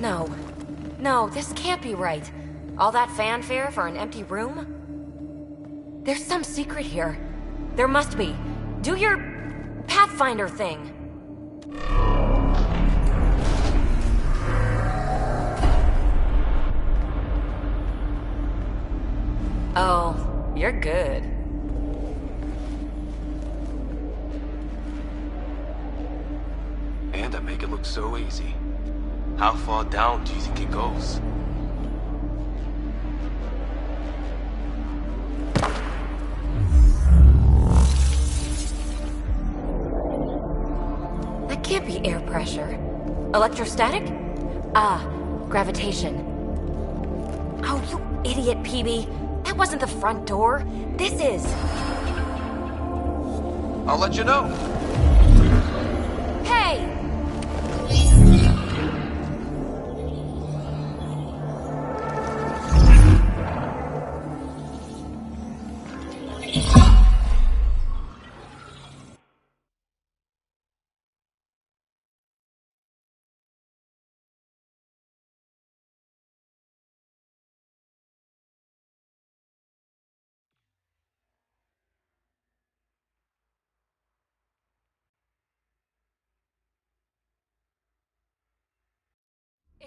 No. No, this can't be right. All that fanfare for an empty room? There's some secret here. There must be. Do your Pathfinder thing. Oh, you're good. And I make it look so easy. How far down do you think it goes? That can't be air pressure. Electrostatic? Ah, gravitation. Oh, you idiot, PB. That wasn't the front door. This is. I'll let you know. Hey!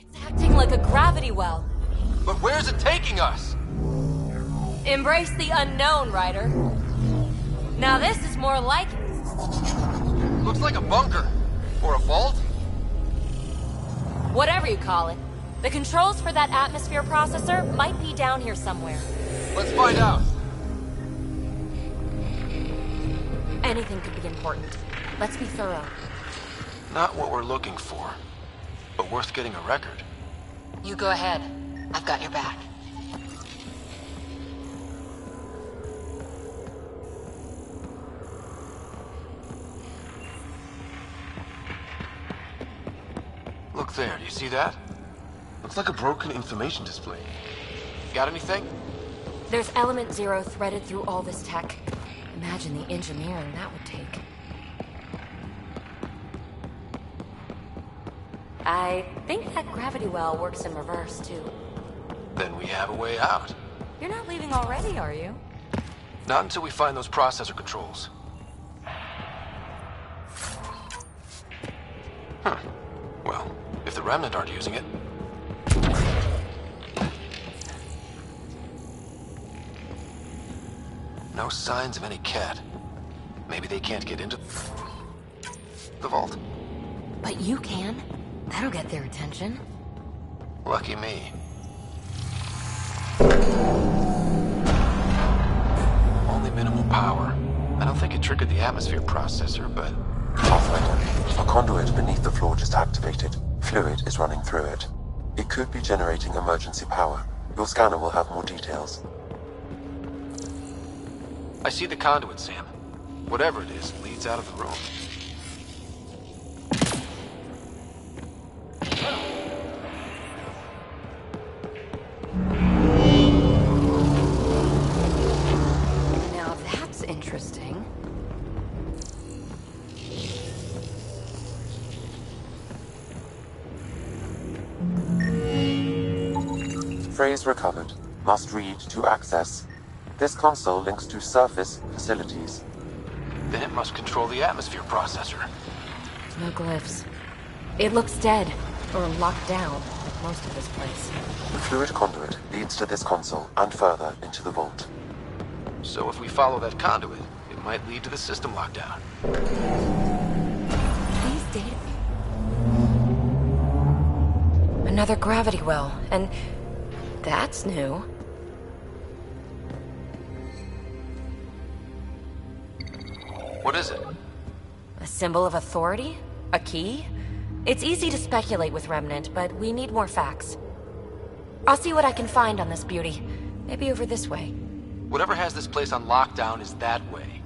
It's acting like a gravity well. But where's it taking us? Embrace the unknown, Ryder. Now this is more like it. Looks like a bunker. Or a vault? Whatever you call it. The controls for that atmosphere processor might be down here somewhere. Let's find out. Anything could be important. Let's be thorough. Not what we're looking for, but worth getting a record. You go ahead. I've got your back. Look there, do you see that? Looks like a broken information display. Got anything? There's Element Zero threaded through all this tech. Imagine the engineering that would take. I think that gravity well works in reverse, too. Then we have a way out. You're not leaving already, are you? Not until we find those processor controls. Huh. Well, if the Remnant aren't using it... No signs of any cat. Maybe they can't get into the vault. But you can. That'll get their attention. Lucky me. Only minimal power. I don't think it triggered the atmosphere processor, but... Pathfinder, a conduit beneath the floor just activated. Fluid is running through it. It could be generating emergency power. Your scanner will have more details. I see the conduit, Sam. Whatever it is, leads out of the room. Now that's interesting. Phrase recovered. Must read to access. This console links to surface facilities. Then it must control the atmosphere processor. No glyphs. It looks dead, or locked down, like most of this place. The fluid conduit leads to this console and further into the vault. So if we follow that conduit, it might lead to the system lockdown. These data... Another gravity well, and that's new. What is it? A symbol of authority? A key? It's easy to speculate with Remnant, but we need more facts. I'll see what I can find on this beauty. Maybe over this way. Whatever has this place on lockdown is that way.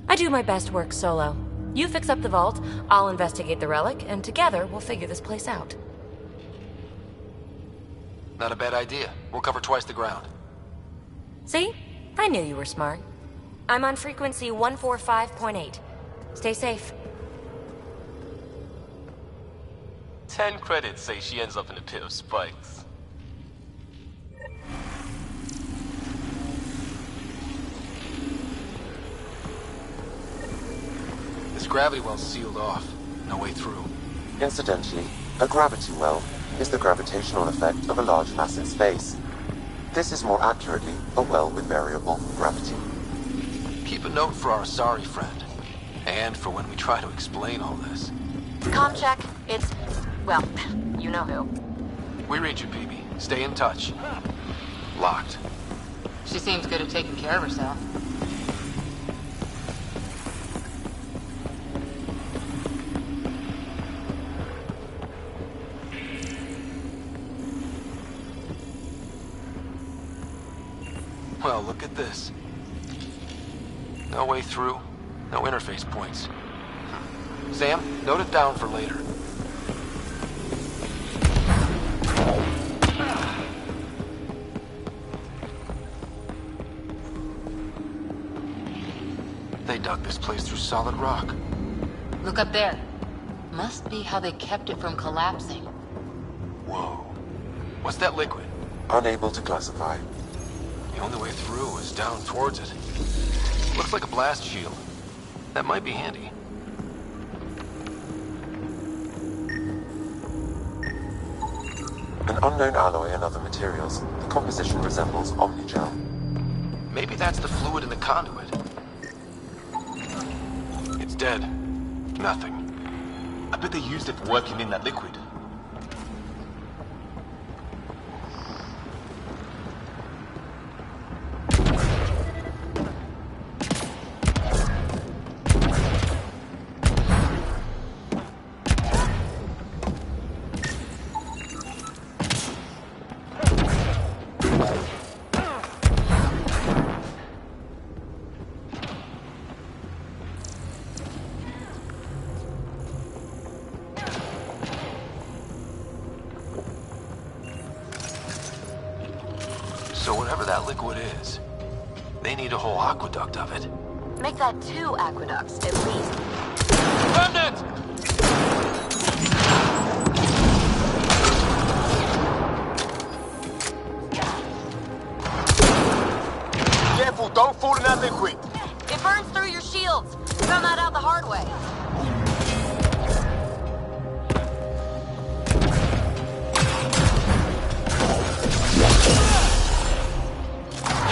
I do my best work solo. You fix up the vault, I'll investigate the relic, and together we'll figure this place out. Not a bad idea. We'll cover twice the ground. See? I knew you were smart. I'm on frequency 145.8. Stay safe. 10 credits say she ends up in a pit of spikes. This gravity well's sealed off. No way through. Incidentally, a gravity well is the gravitational effect of a large mass in space. This is more accurately a well with variable gravity. Keep a note for our sorry friend. And for when we try to explain all this. Comm check. It's... well, you know who. We read you, baby. Stay in touch. Locked. She seems good at taking care of herself. Well, look at this. No way through. No interface points. Sam, note it down for later. They dug this place through solid rock. Look up there. Must be how they kept it from collapsing. Whoa. What's that liquid? Unable to classify. The only way through is down towards it. Looks like a blast shield. That might be handy. An unknown alloy and other materials. The composition resembles omnigel. Maybe that's the fluid in the conduit. It's dead. Nothing. I bet they used it for working in that liquid. So whatever that liquid is, they need a whole aqueduct of it. Make that 2 aqueducts, at least. Remnant! Careful, don't fall in that liquid! It burns through your shields. Found that out the hard way.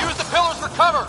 Use the pillars for cover!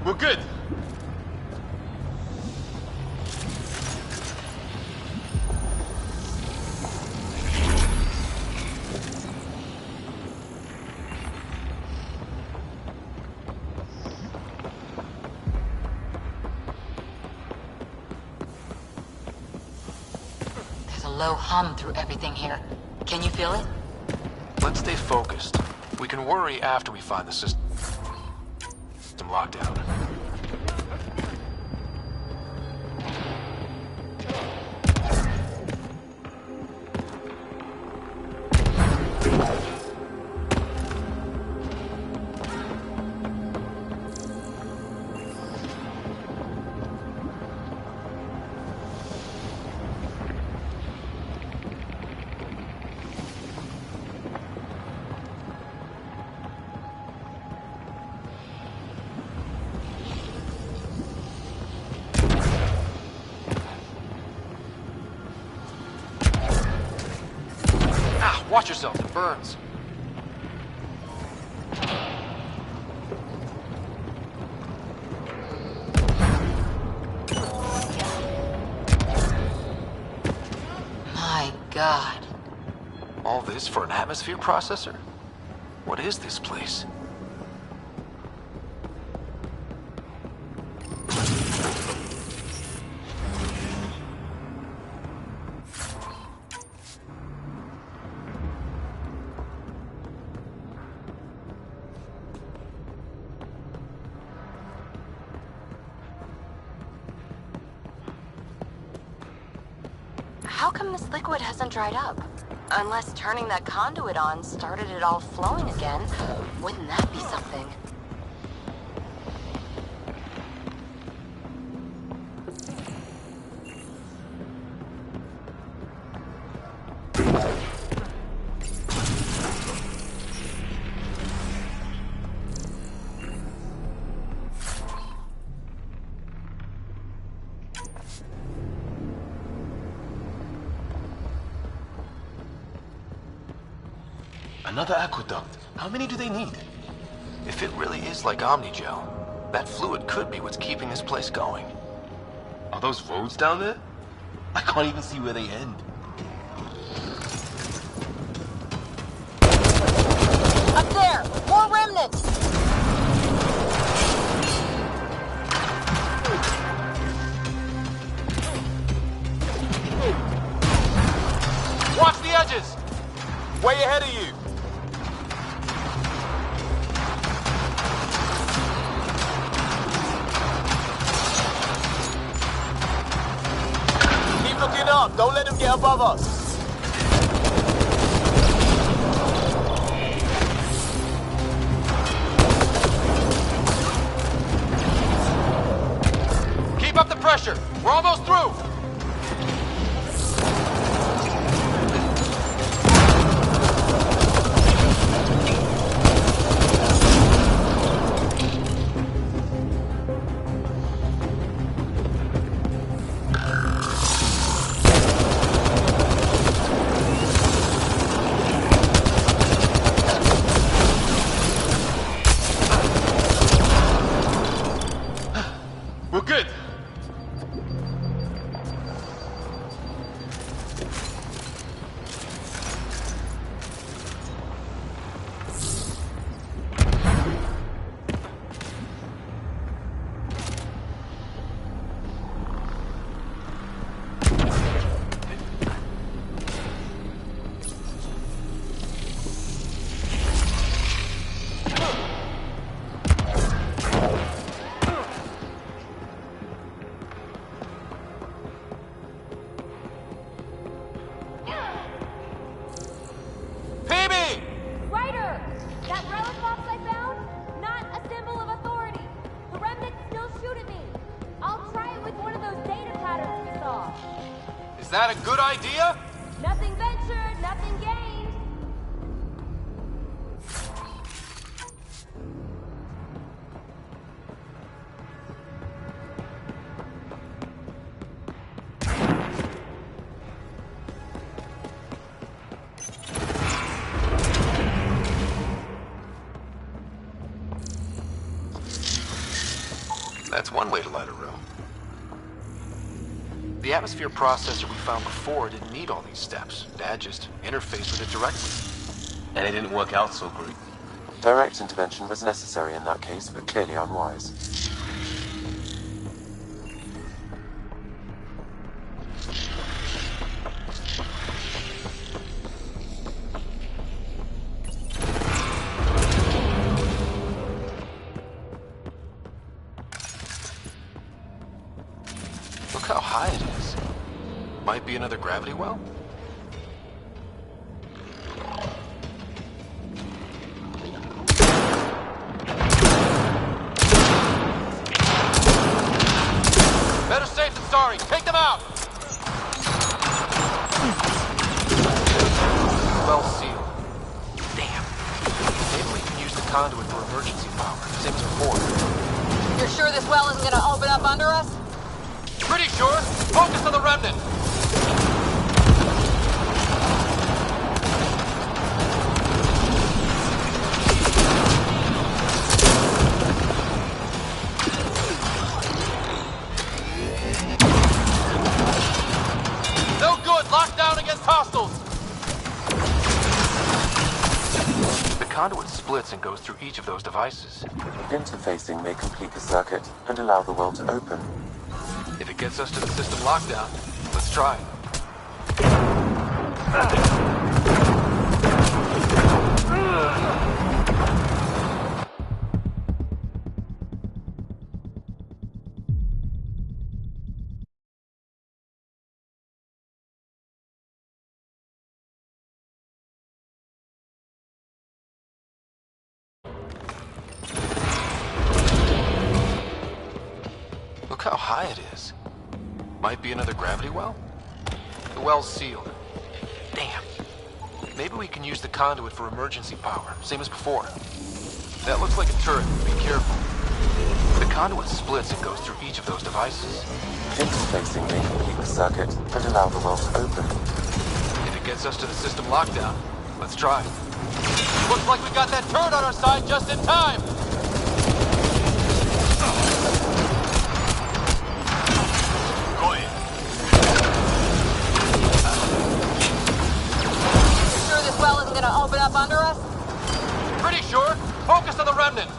We're good. There's a low hum through everything here. Can you feel it? Let's stay focused. We can worry after we find the system lockdown. Watch yourself, it burns. God. All this for an atmosphere processor? What is this place? How come this liquid hasn't dried up? Unless turning that conduit on started it all flowing again. Wouldn't that be something? Another aqueduct. How many do they need? If it really is like Omnigel, that fluid could be what's keeping this place going. Are those roads down there? I can't even see where they end. Up there! More remnants! Watch the edges! Way ahead of you! Keep looking up. Don't let them get above us. Keep up the pressure! We're almost through! We're good. Ryder! That relic box I found? Not a symbol of authority. The remnants still shoot at me. I'll try it with one of those data patterns we saw. Is that a good idea? Nothing ventured, nothing gained. That's one way to light a room. The atmosphere processor we found before didn't need all these steps. Dad just interfaced with it directly. And it didn't work out so great. Direct intervention was necessary in that case, but clearly unwise. Look how high it is. Might be another gravity well? Better safe than sorry. Take them out! Well sealed. Damn. Maybe we can use the conduit for emergency power, same as before. You're sure this well isn't gonna open up under us? Pretty sure. Focus on the remnant. No good. Locked down against against hostiles! The conduit splits and goes through each of those devices. Interfacing may complete the circuit and allow the well to open. If it gets us to the system lockdown, let's try. Look how high it is. Might be another gravity well? The well's sealed. Damn. Maybe we can use the conduit for emergency power, same as before. That looks like a turret. Be careful. The conduit splits and goes through each of those devices. Interfacing may complete the circuit and allow the well to open. If it gets us to the system lockdown, let's try. Looks like we got that turret on our side just in time. Go ahead. You sure this well isn't gonna open up under us? Pretty sure. Focus on the remnant.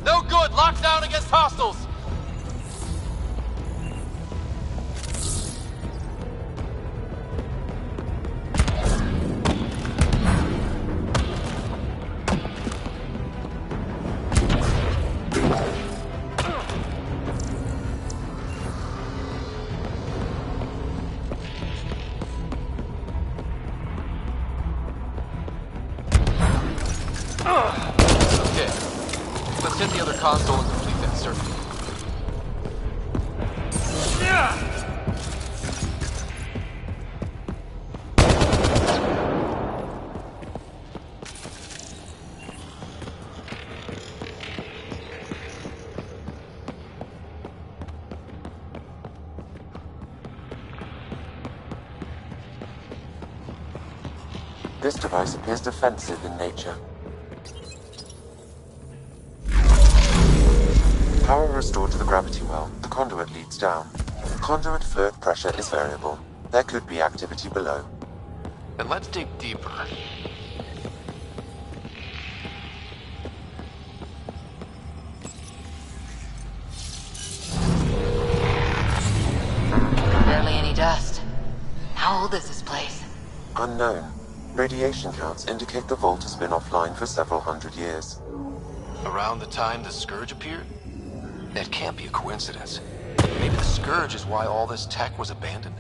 No good! Lockdown against hostiles! Okay. Let's hit the other console and complete that circuit. This device appears defensive in nature. Power restored to the gravity well. The conduit leads down. Conduit fluid pressure is variable. There could be activity below. Then let's dig deeper. Barely any dust. How old is this place? Unknown. Radiation counts indicate the vault has been offline for several hundred years. Around the time the Scourge appeared? That can't be a coincidence. Maybe the Scourge is why all this tech was abandoned?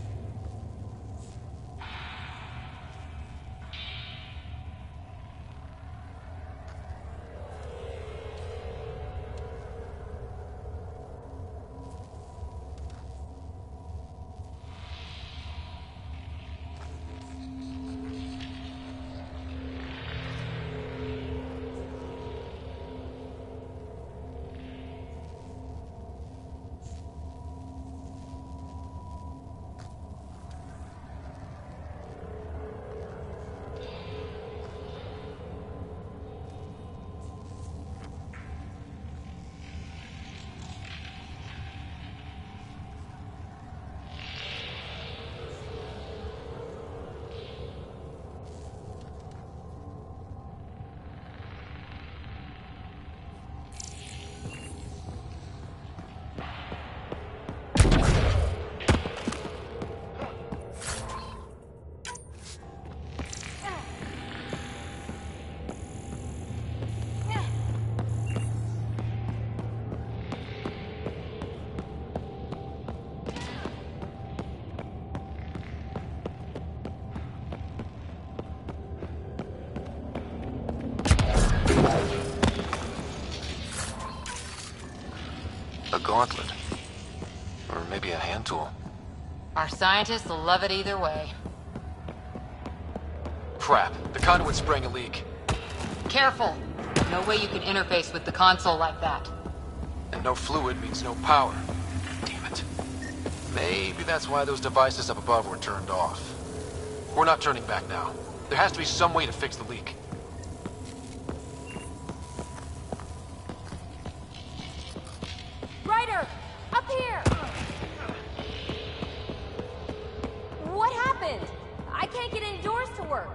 gauntlet. Or maybe a hand tool. Our scientists will love it either way. Crap, the conduit's spraying a leak. Careful! No way you can interface with the console like that. And no fluid means no power. Damn it. Maybe that's why those devices up above were turned off. We're not turning back now. There has to be some way to fix the leak. Ryder! Up here! What happened? I can't get any doors to work.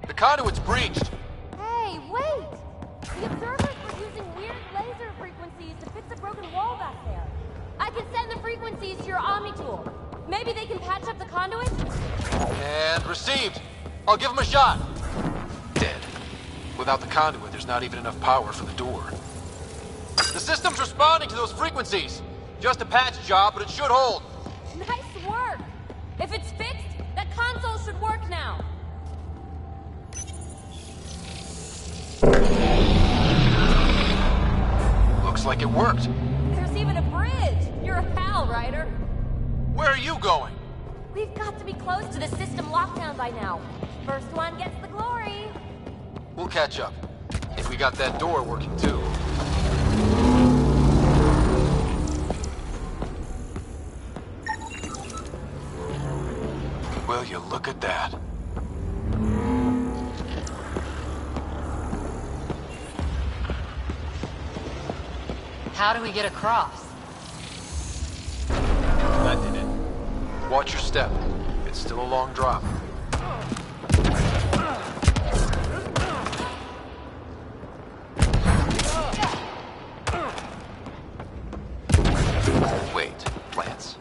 The conduit's breached! Hey, wait! The observers were using weird laser frequencies to fix a broken wall back there. I can send the frequencies to your Omni tool. Maybe they can patch up the conduit? And received! I'll give him a shot! Dead. Without the conduit, there's not even enough power for the door. The system's responding to those frequencies! Just a patch job, but it should hold. Nice work! If it's fixed, that console should work now. Looks like it worked. There's even a bridge. You're a pal, Ryder. Where are you going? We've got to be close to the system lockdown by now. First one gets the glory. We'll catch up. If we got that door working too. Will you look at that? How do we get across? That did it. Watch your step. It's still a long drop. Wait, plants?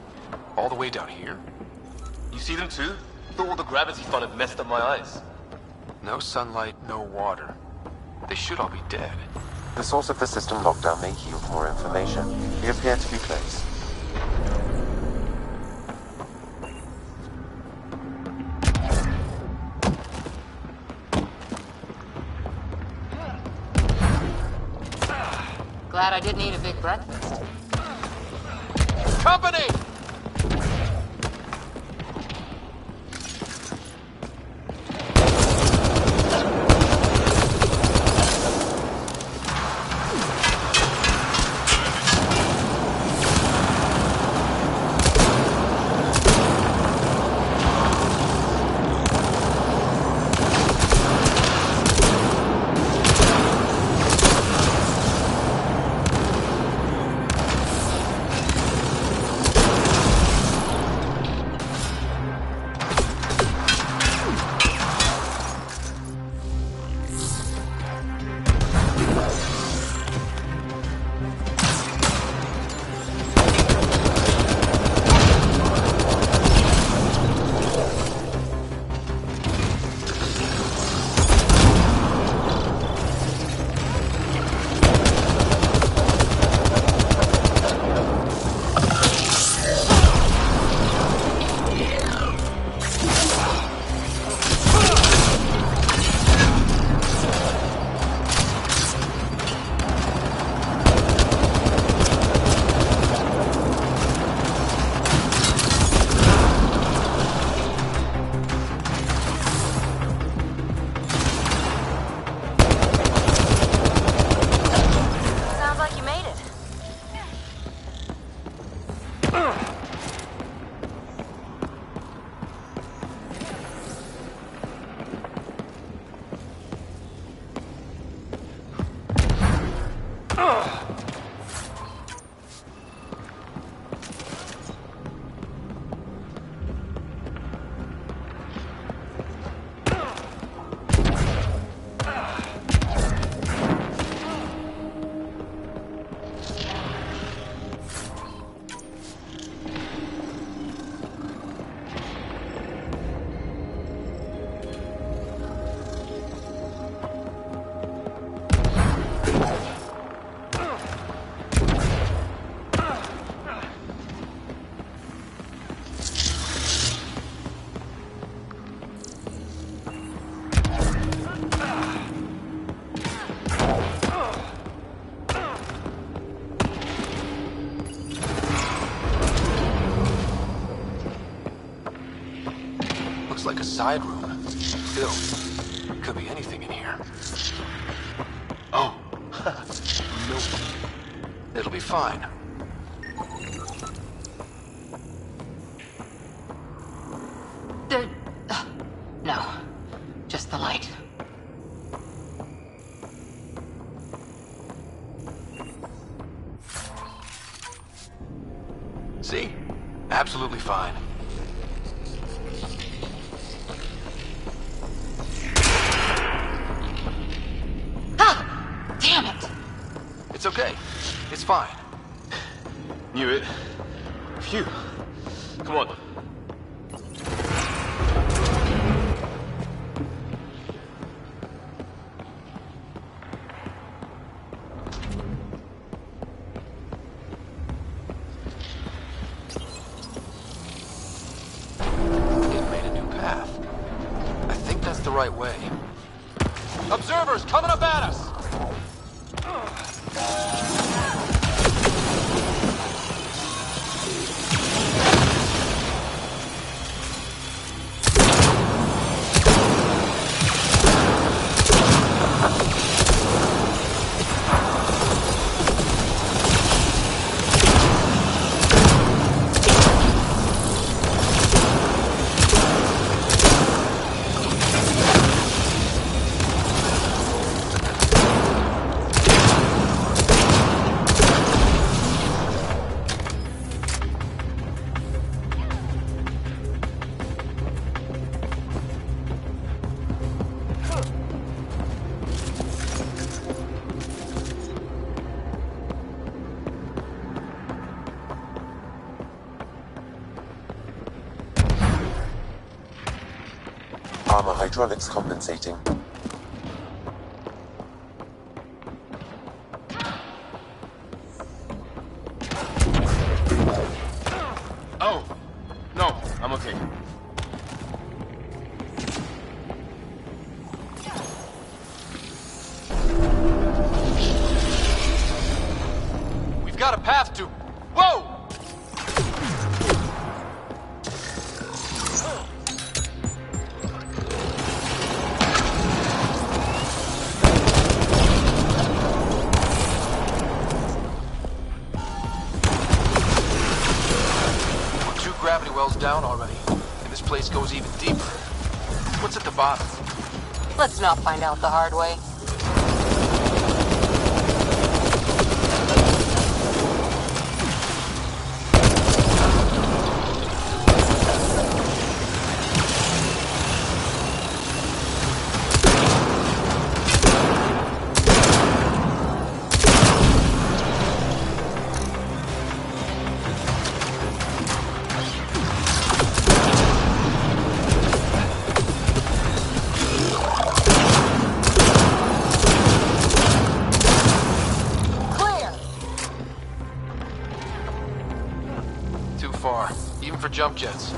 All the way down here? You see them too? Thought all the gravity fun had messed up my eyes. No sunlight, no water. They should all be dead. The source of the system lockdown may yield more information. We appear to be close. Glad I didn't eat a big breakfast. Company! side room. Still, could be anything in here. Oh. No. It'll be fine. No. Just the light. See? Absolutely fine. Ah! Damn it! It's okay. It's fine. Knew it. Phew. Come on. It made a new path. I think that's the right way. Observers coming up at us! Armor hydraulics compensating. Oh. No, I'm okay. We've got a path to... Whoa! Gravity well's down already, and this place goes even deeper. What's at the bottom? Let's not find out the hard way. Even for jump jets.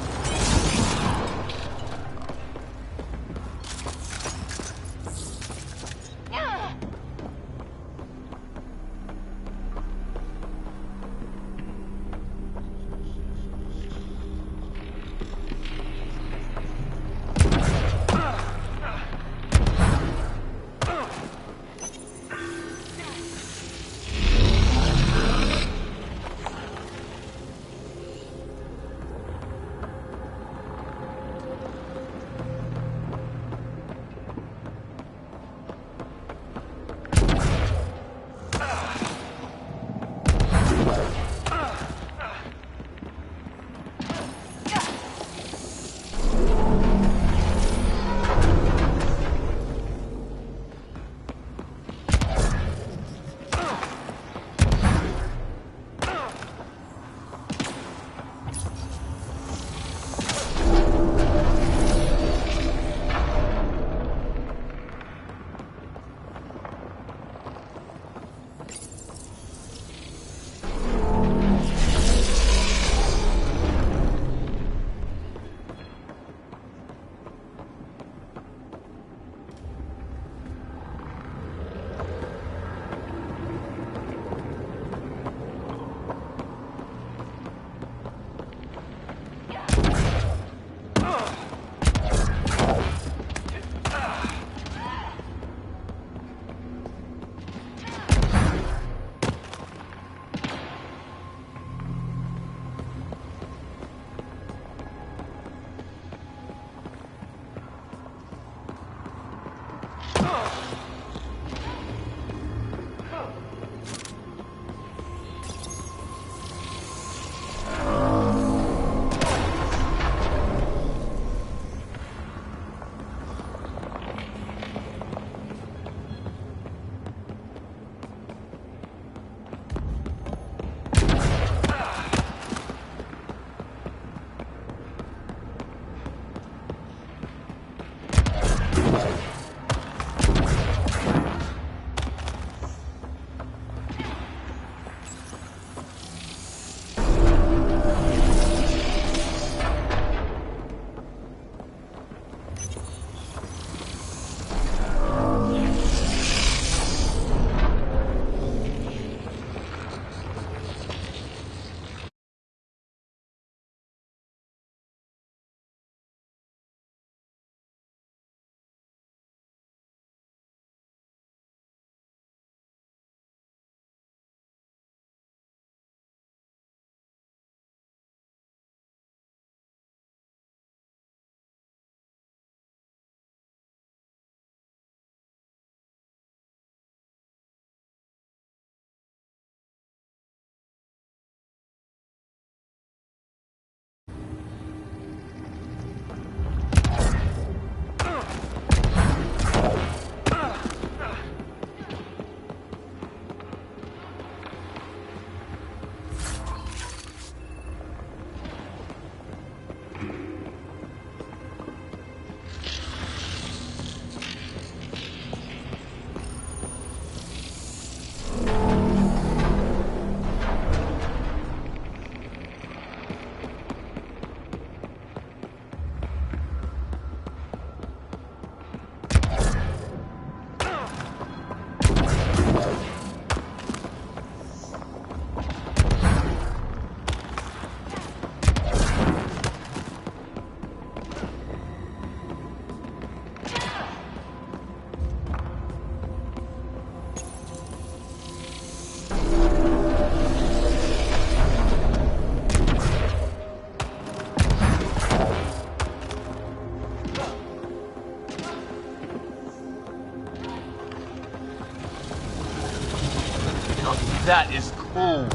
That is cool.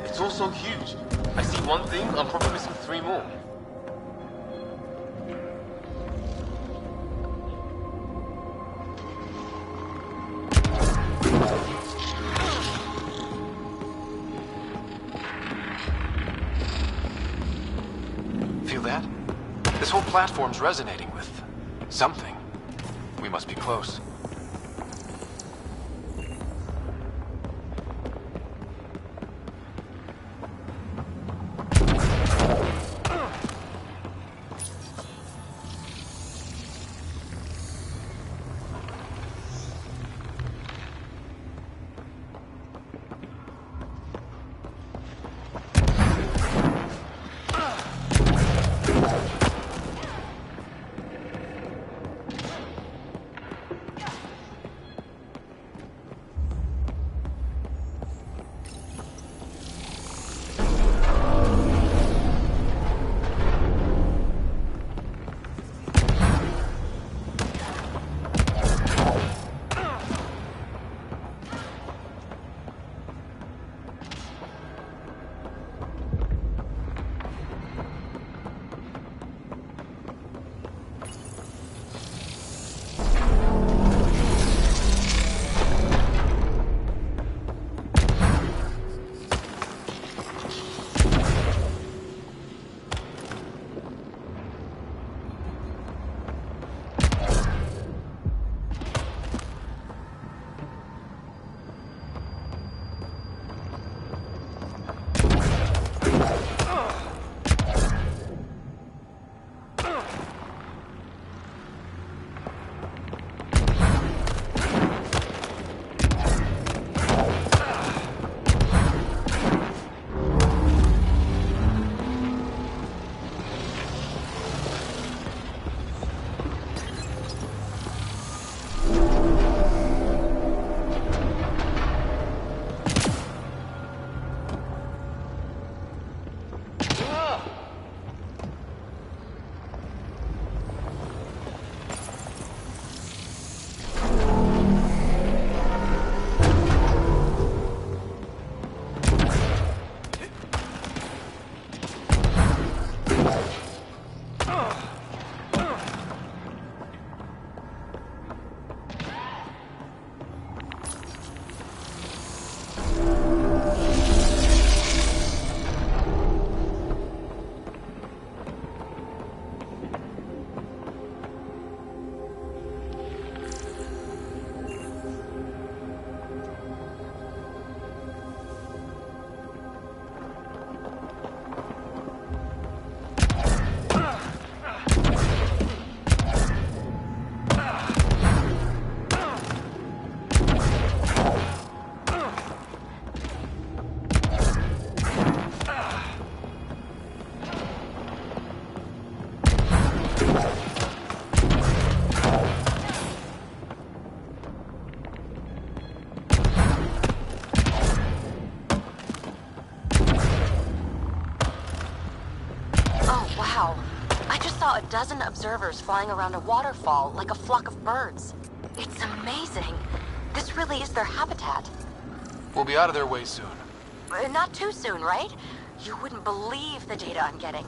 It's all so huge. I see one thing, I'm probably missing 3 more. Feel that? This whole platform's resonating with something. We must be close. just saw a dozen observers flying around a waterfall like a flock of birds. It's amazing. This really is their habitat. We'll be out of their way soon. Not too soon, right? You wouldn't believe the data I'm getting.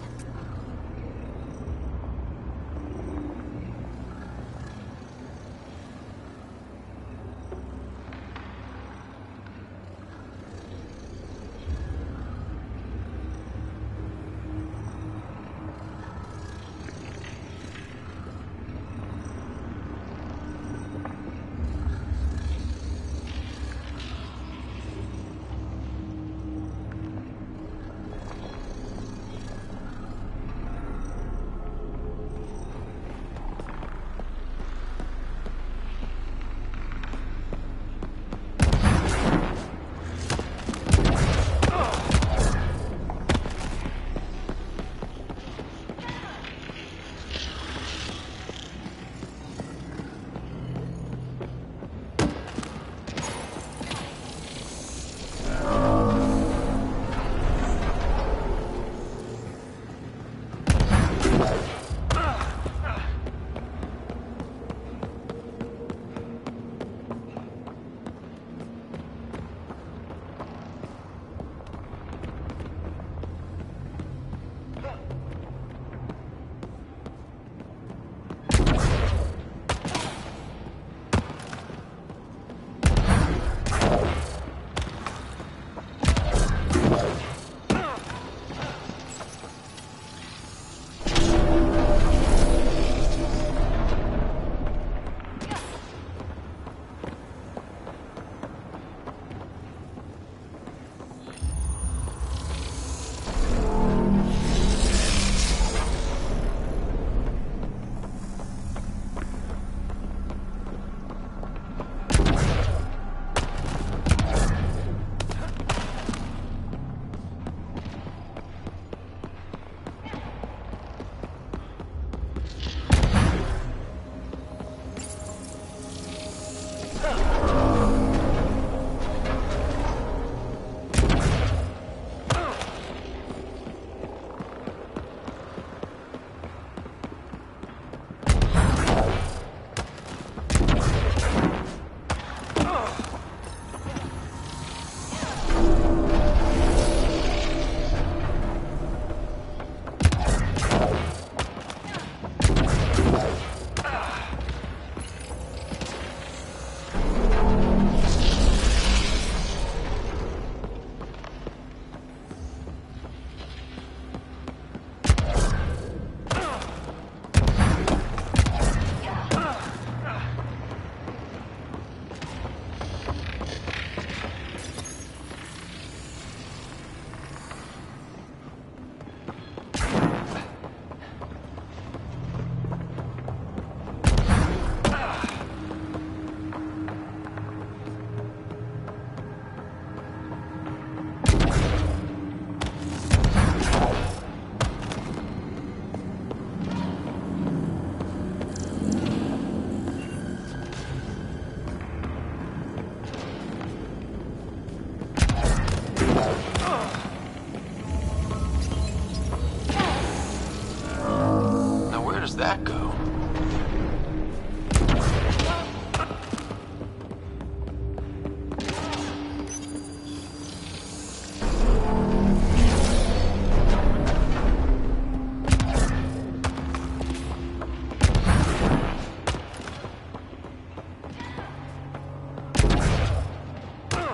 that go?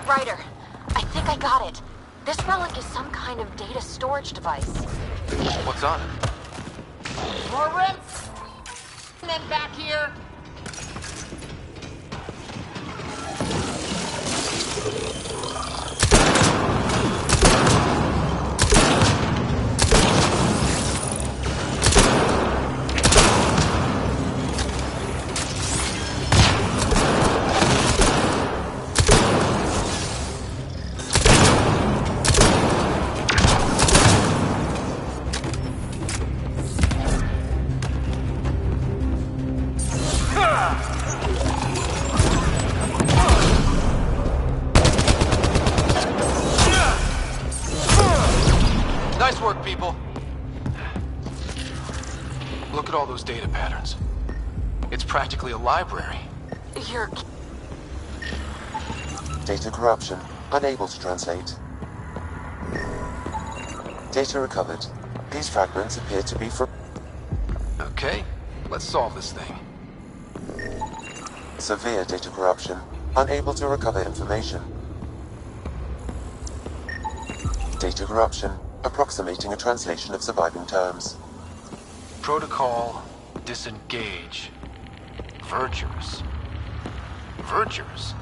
Ryder, I think I got it. This relic is some kind of data storage device. What's on it? More rips! And then back here. Nice work, people. Look at all those data patterns. It's practically a library. You're... Data corruption. Unable to translate. Data recovered. These fragments appear to be from... Okay, let's solve this thing. Severe data corruption. Unable to recover information. Data corruption. Approximating a translation of surviving terms. Protocol, disengage. Vergers. Vergers?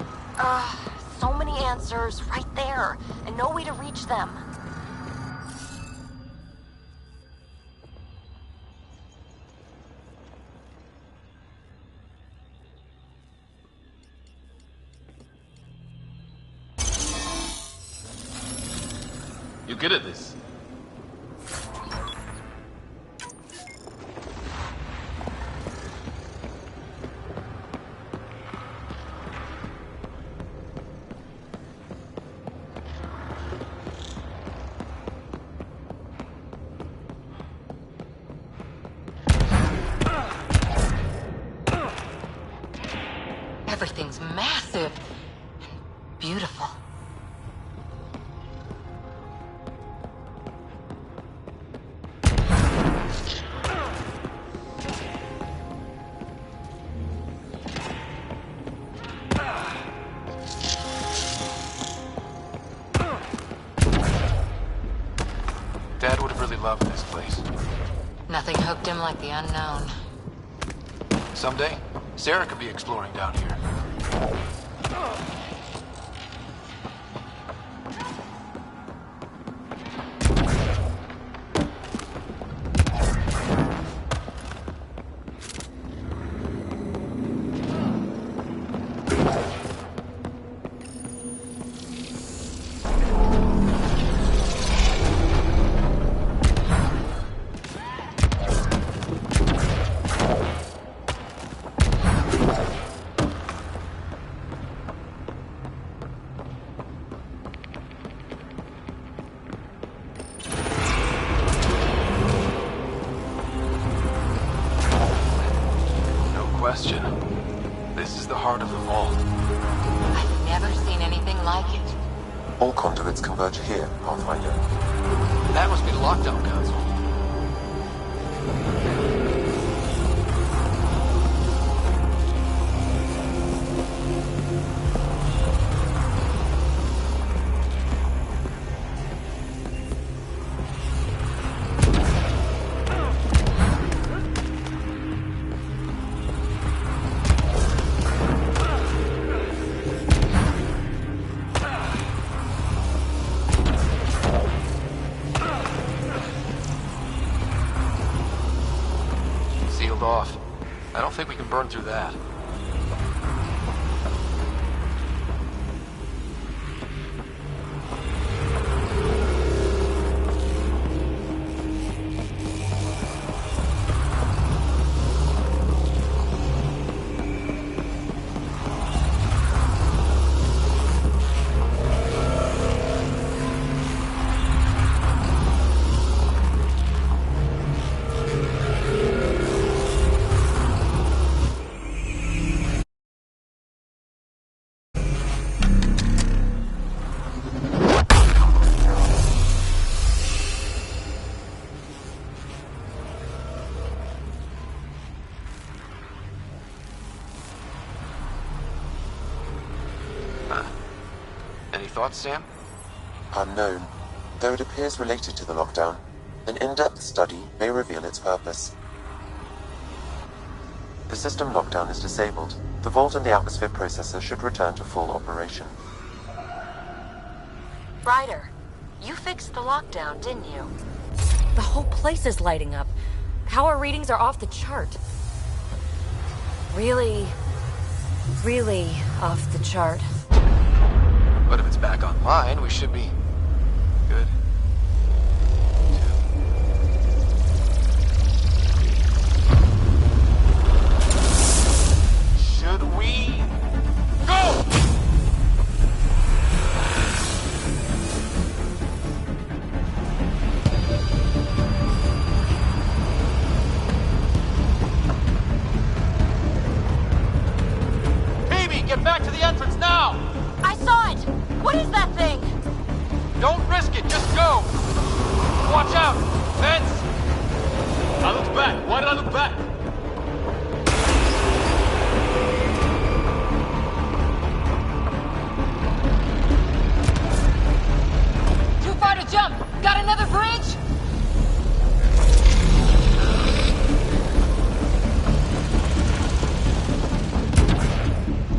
So many answers right there, and no way to reach them. You're good at this. Everything's massive and beautiful. Dad would have really loved this place. Nothing hooked him like the unknown. Someday, Sarah could be exploring down here. Question. This is the heart of the vault. I've never seen anything like it. All conduits converge here, Pathfinder. That must be the lockdown console. Off. I don't think we can burn through that. Any thoughts, Sam? Unknown. Though it appears related to the lockdown, an in-depth study may reveal its purpose. The system lockdown is disabled. The vault and the atmosphere processor should return to full operation. Ryder, you fixed the lockdown, didn't you? The whole place is lighting up. Power readings are off the chart. Really off the chart. But if it's back online, we should be good. Should we go? Don't risk it, just go! Watch out! Vents! I looked back. Why did I look back? Too far to jump! Got another bridge?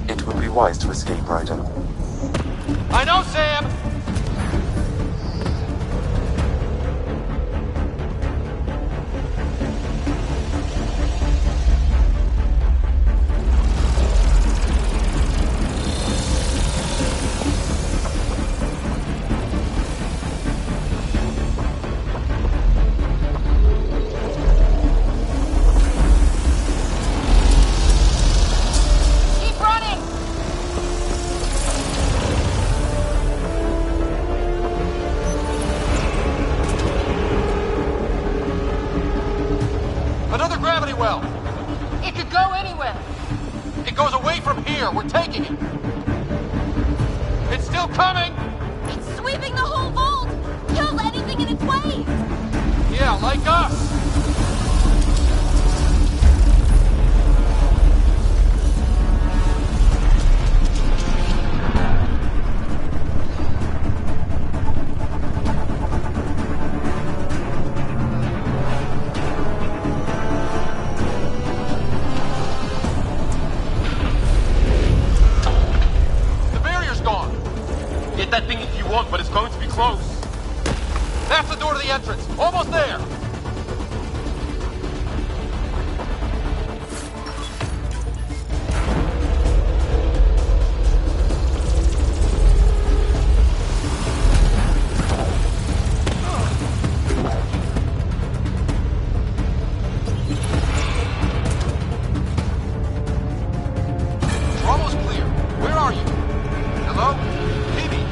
It would be wise to escape, Ryder. I know, Sam! Keep running! Another gravity well! It could go anywhere. It goes away from here. We're taking it. It's still coming! It's sweeping the whole vault! Kill anything in its way! Yeah, like us! The barrier's gone! Get that thing if you want, but it's going to be close. That's the door to the entrance! Almost there! We're almost clear. Where are you? Hello? Phoebe?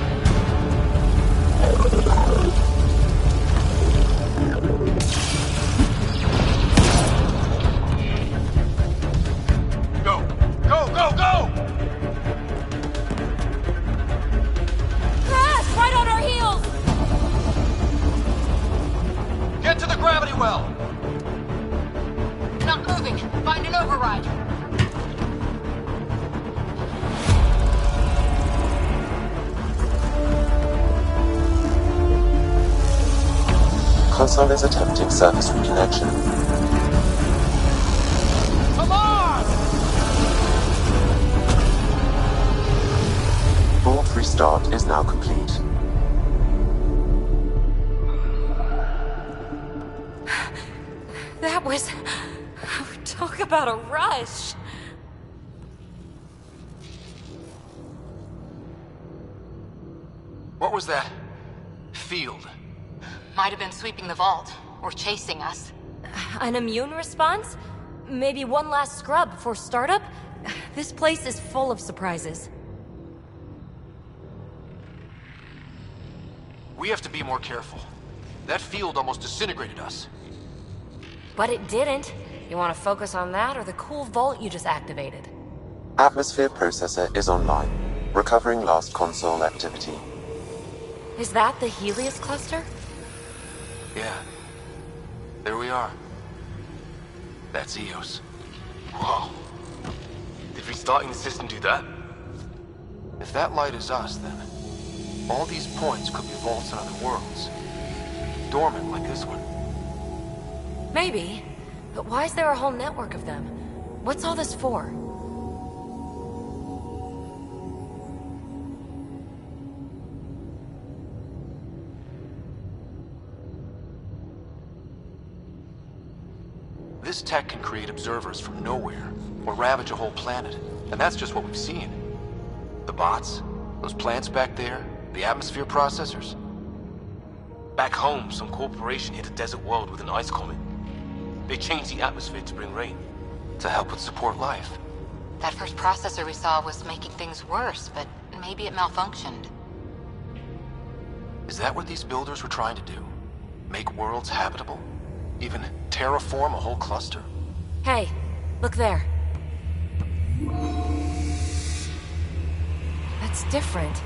Go! Go, go, go! Crash! Right on our heels! Get to the gravity well! Not moving. Find an override. Console is attempting surface reconnection. Come on! Vault restart is now complete. That was... Talk about a rush. What was that? Field. Might have been sweeping the vault, or chasing us. An immune response? Maybe one last scrub before startup? This place is full of surprises. We have to be more careful. That field almost disintegrated us. But it didn't. You want to focus on that or the cool vault you just activated? Atmosphere processor is online, recovering last console activity. Is that the Helios cluster? Yeah. There we are. That's Eos. Wow. Did restarting the system do that? If that light is us, then all these points could be vaults in other worlds. Dormant like this one. Maybe. But why is there a whole network of them? What's all this for? This tech can create observers from nowhere, or ravage a whole planet. And that's just what we've seen. The bots, those plants back there, the atmosphere processors. Back home, some corporation hit a desert world with an ice comet. They changed the atmosphere to bring rain. To help with support life. That first processor we saw was making things worse, but maybe it malfunctioned. Is that what these builders were trying to do? Make worlds habitable? Even terraform a whole cluster? Hey, look there. That's different.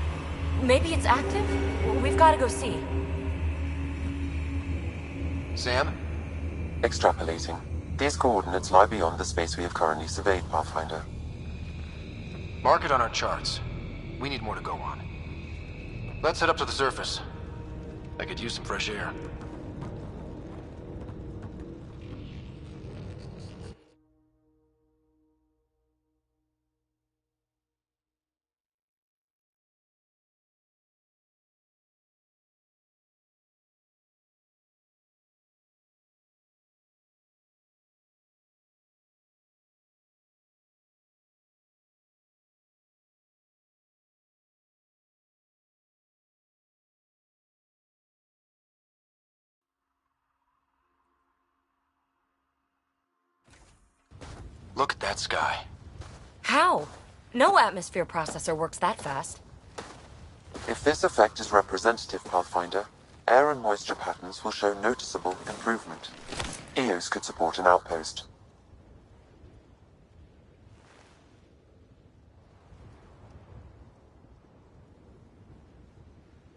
Maybe it's active? We've got to go see. Sam? Extrapolating. These coordinates lie beyond the space we have currently surveyed, Pathfinder. Mark it on our charts. We need more to go on. Let's head up to the surface. I could use some fresh air. Look at that sky. How? No atmosphere processor works that fast. If this effect is representative, Pathfinder, air and moisture patterns will show noticeable improvement. EOS could support an outpost.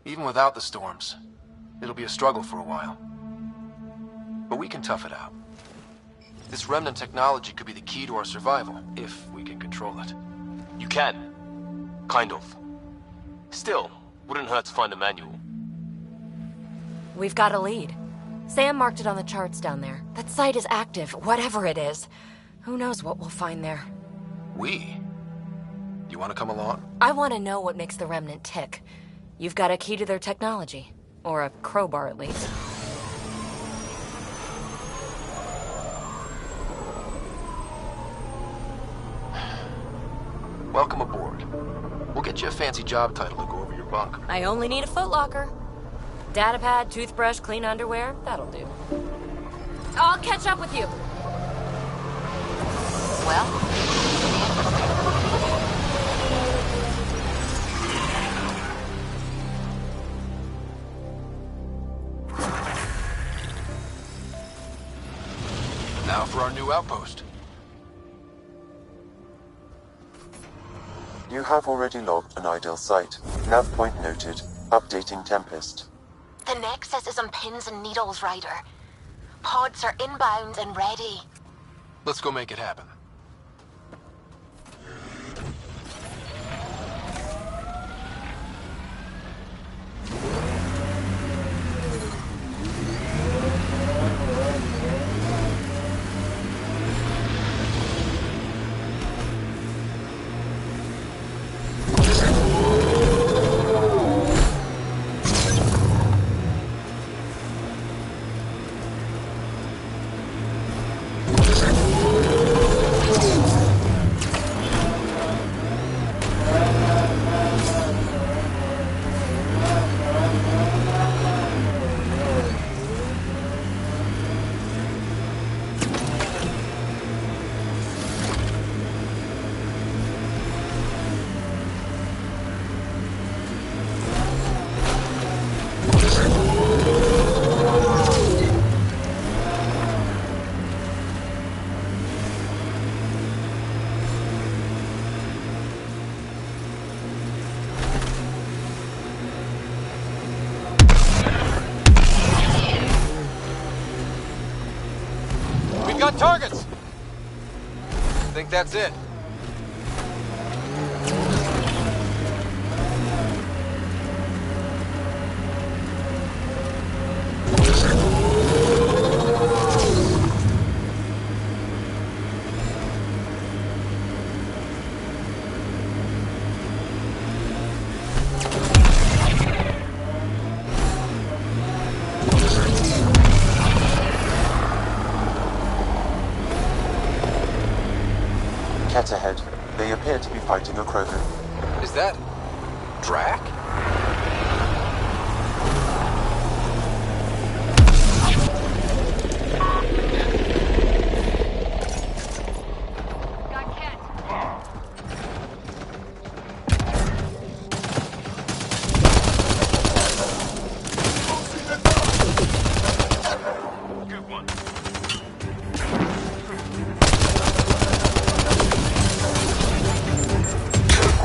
Even without the storms, it'll be a struggle for a while. But we can tough it out. This remnant technology could be the key to our survival, if we can control it. You can. Kind of. Still, wouldn't hurt to find a manual. We've got a lead. Sam marked it on the charts down there. That site is active, whatever it is. Who knows what we'll find there. We? You want to come along? I want to know what makes the remnant tick. You've got a key to their technology. Or a crowbar, at least. Welcome aboard. We'll get you a fancy job title to go over your bunk. I only need a footlocker. Datapad, toothbrush, clean underwear, that'll do. I'll catch up with you. Well, Now for our new outpost. You have already logged an ideal site. Nav point noted. Updating Tempest. The Nexus is on pins and needles, Ryder. Pods are inbound and ready. Let's go make it happen. Got targets! Think that's it. Cat ahead. They appear to be fighting a Krogan. Is that... Drac?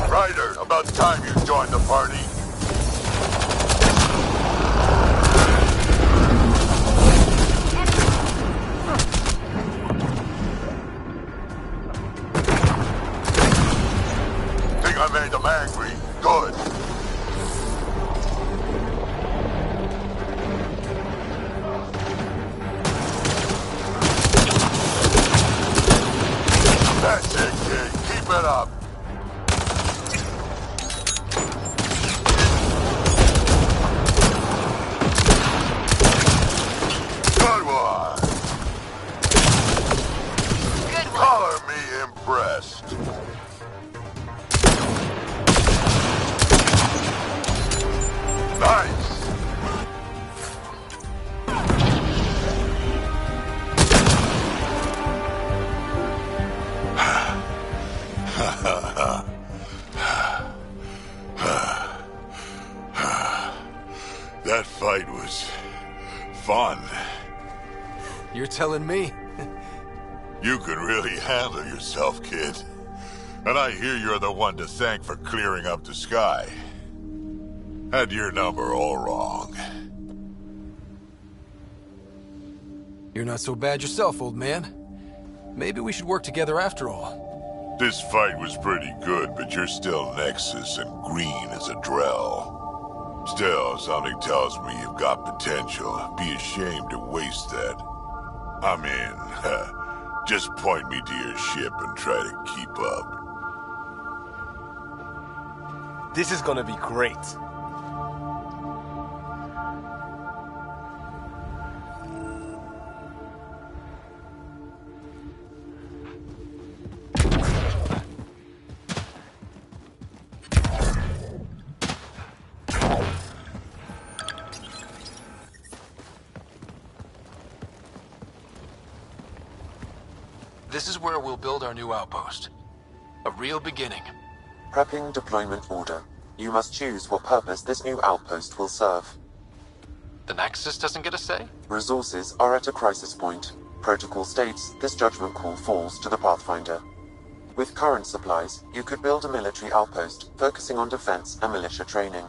Ryder, about time you joined the party. Nice! That fight was fun. You're telling me? You could really handle yourself, kid. And I hear you're the one to thank for clearing up the sky. Had your number all wrong. You're not so bad yourself, old man. Maybe we should work together after all. This fight was pretty good, but you're still Nexus and green as a Drell. Still, something tells me you've got potential. Be ashamed to waste that. I mean, just point me to your ship and try to keep up. This is gonna be great. This is where we'll build our new outpost. A real beginning. Prepping deployment order. You must choose what purpose this new outpost will serve. The Nexus doesn't get a say? Resources are at a crisis point. Protocol states this judgment call falls to the Pathfinder. With current supplies, you could build a military outpost focusing on defense and militia training.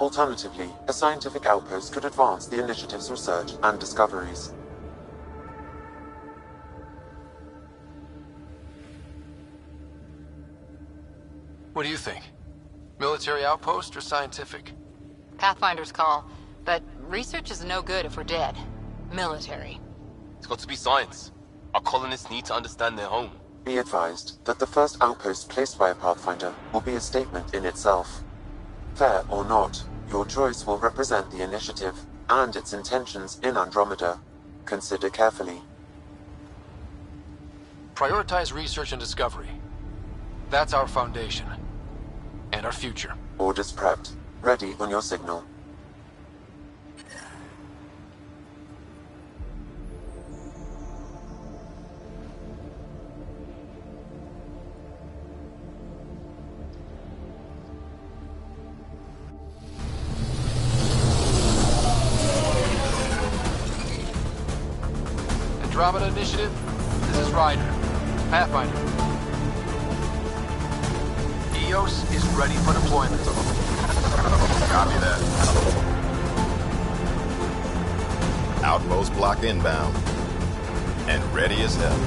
Alternatively, a scientific outpost could advance the initiative's research and discoveries. What do you think? Military outpost or scientific? Pathfinder's call, but research is no good if we're dead. Military. It's got to be science. Our colonists need to understand their home. Be advised that the first outpost placed by a Pathfinder will be a statement in itself. Fair or not, your choice will represent the initiative and its intentions in Andromeda. Consider carefully. Prioritize research and discovery. That's our foundation. And our future. Orders prepped. Ready on your signal. Andromeda Initiative, this is Ryder. Pathfinder. EOS is ready for deployment. Copy that. Outpost block inbound. And ready as hell.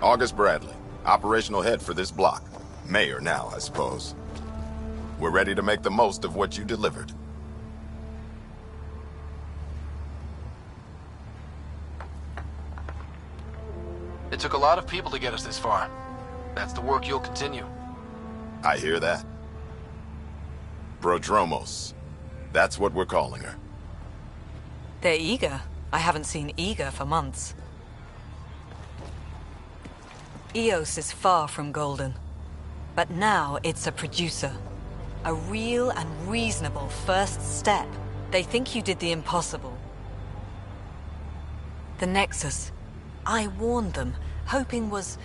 August Bradley, operational head for this block. Mayor now, I suppose. We're ready to make the most of what you delivered. It took a lot of people to get us this far. That's the work you'll continue. I hear that. Prodromos. That's what we're calling her. They're eager. I haven't seen eager for months. EOS is far from golden. But now it's a producer. A real and reasonable first step. They think you did the impossible. The Nexus. I warned them, hoping was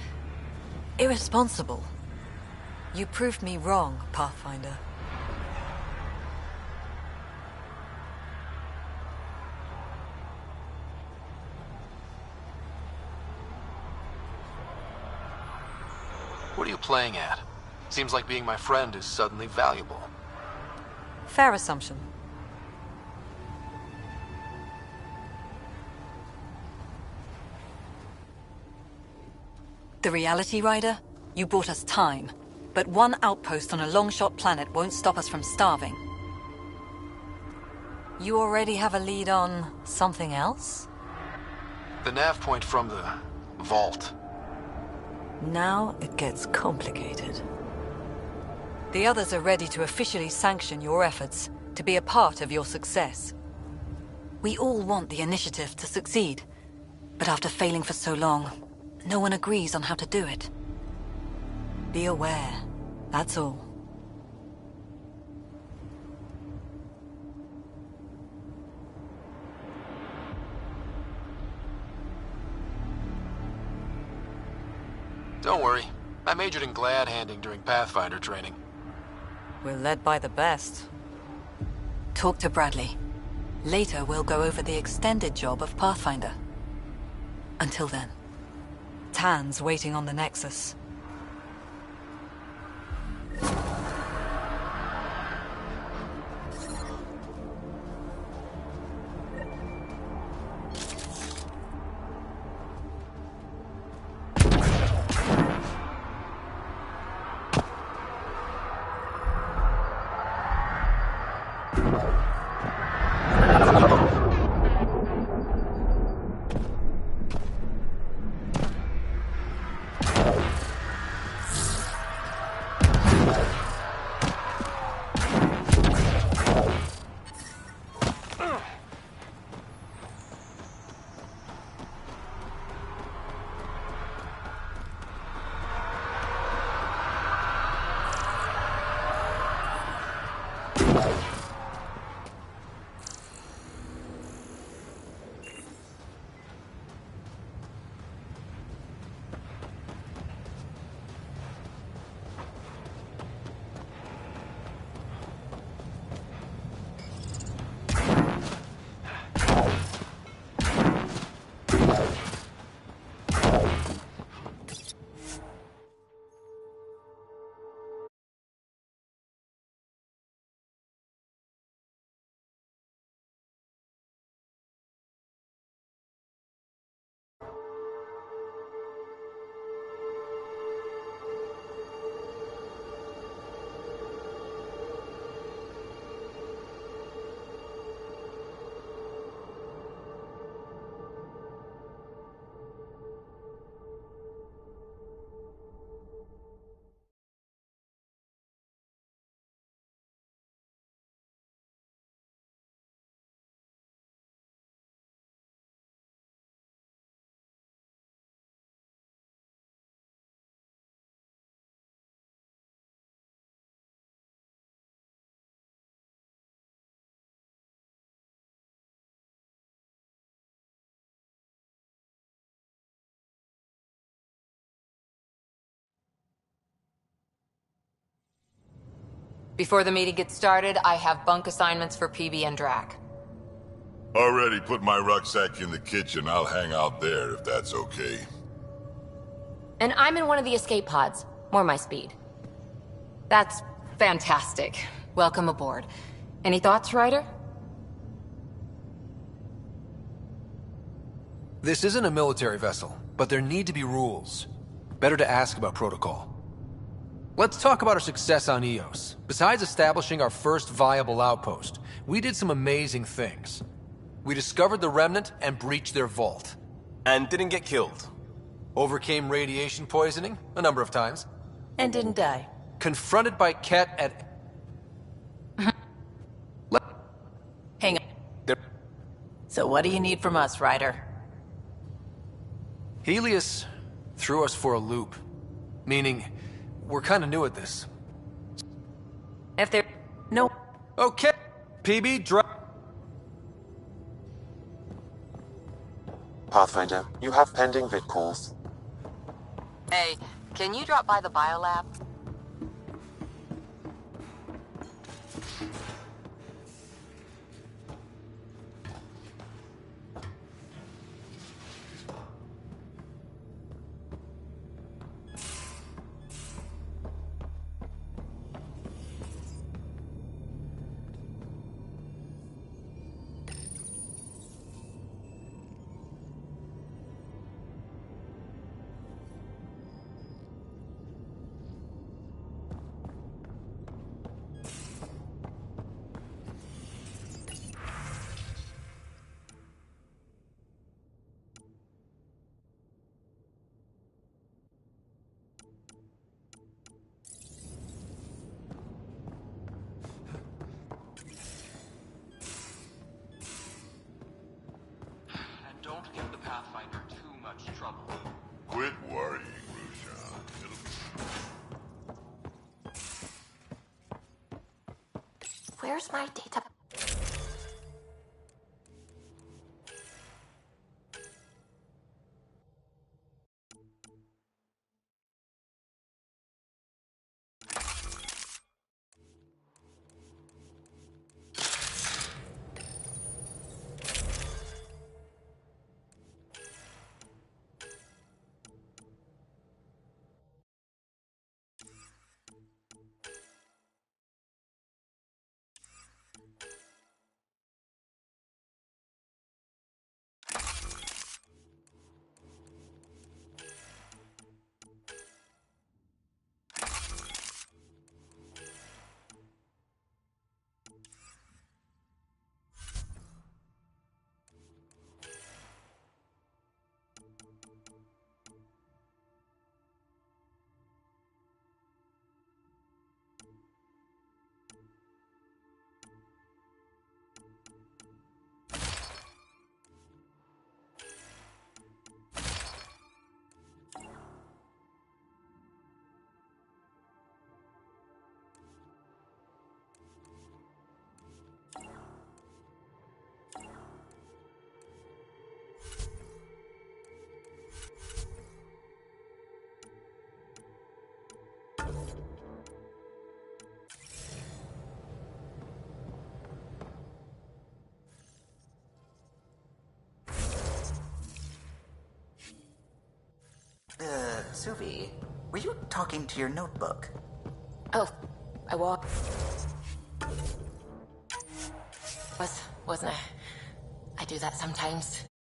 irresponsible. You proved me wrong, Pathfinder. What are you playing at? Seems like being my friend is suddenly valuable. Fair assumption. The reality, Rider? You brought us time. But one outpost on a long-shot planet won't stop us from starving. You already have a lead on something else? The nav point from the vault. Now it gets complicated. The others are ready to officially sanction your efforts, to be a part of your success. We all want the initiative to succeed. But after failing for so long, no one agrees on how to do it. Be aware, that's all. Don't worry. I majored in glad handing during Pathfinder training. We're led by the best. Talk to Bradley. Later, we'll go over the extended job of Pathfinder. Until then, Tan's waiting on the Nexus. Before the meeting gets started, I have bunk assignments for PB and Drac. Already put my rucksack in the kitchen. I'll hang out there if that's okay. And I'm in one of the escape pods. More my speed. That's fantastic. Welcome aboard. Any thoughts, Ryder? This isn't a military vessel, but there need to be rules. Better to ask about protocol. Let's talk about our success on Eos. Besides establishing our first viable outpost, we did some amazing things. We discovered the Remnant and breached their vault. And didn't get killed. Overcame radiation poisoning a number of times. And didn't die. Confronted by Ket at... Hang on. So what do you need from us, Ryder? Helios threw us for a loop. Meaning, we're kind of new at this. If there... No. Okay. PB, drop. Pathfinder, you have pending vid calls. Hey, can you drop by the biolab? trouble. Quit worrying, Rushan. It'll Where's my data? Suvi, were you talking to your notebook? Oh, I was, wasn't I? I do that sometimes.